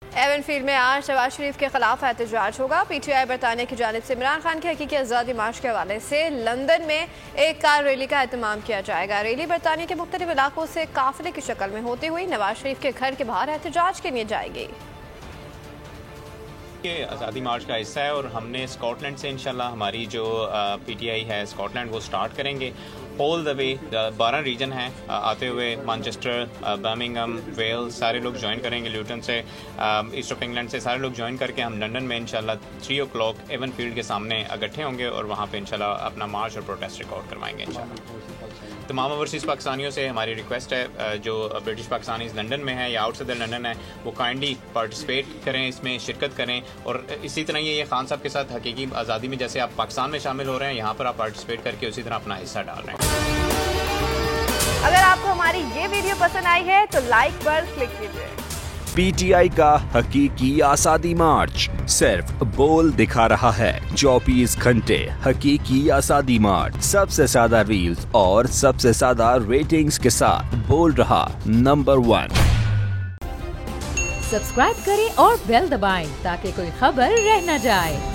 Avenfield में आज नवाज शरीफ के खिलाफ एहतजाज होगा। पीटीआई बरतानिया की जानिब से इमरान खान की हकीकी आज़ादी मार्च के हवाले से लंदन में एक कार रैली का एहतमाम किया जाएगा। रैली बरतानिया के मुख्तलिफ इलाकों से काफिले की शक्ल में होती हुई नवाज शरीफ के घर के बाहर एहतजाज के लिए जाएगी। के आज़ादी मार्च का हिस्सा है और हमने स्कॉटलैंड से इंशाल्लाह हमारी जो पीटीआई है स्कॉटलैंड वो स्टार्ट करेंगे ऑल द वे। 12 रीजन हैं आते हुए मैनचेस्टर, बर्मिंघम, वेल्स सारे लोग ज्वाइन करेंगे। ल्यूटन से, ईस्ट ऑफ इंग्लैंड से सारे लोग ज्वाइन करके हम लंदन में इंशाल्लाह 3 o'clock एवनफील्ड के सामने इकट्ठे होंगे और वहाँ पे इंशाल्लाह अपना मार्च और प्रोटेस्ट रिकॉर्ड करवाएंगे इंशाल्लाह। तमाम ओवरसीज़ पाकिस्तानियों से हमारी रिक्वेस्ट है जो ब्रिटिश पाकिस्तानीज़ लंदन में हैं या आउटसाइड लंदन है वो काइंडली पार्टिसिपेट करें, इसमें शिरकत करें। और इसी तरह ये खान साहब के साथ हकीकी आज़ादी में जैसे आप पाकिस्तान में शामिल हो रहे हैं यहाँ पर आप पार्टिसिपेट करके उसी तरह अपना हिस्सा डाल रहे हैं। अगर आपको हमारी ये वीडियो पसंद आई है तो लाइक पर क्लिक कीजिए। पीटीआई का हकीकी आज़ादी मार्च सिर्फ बोल दिखा रहा है। 24 घंटे हकीकी आज़ादी मार्च, सबसे ज्यादा रील्स और सबसे ज्यादा रेटिंग्स के साथ बोल रहा नंबर 1। सब्सक्राइब करें और बेल दबाएं ताकि कोई खबर रह न जाए।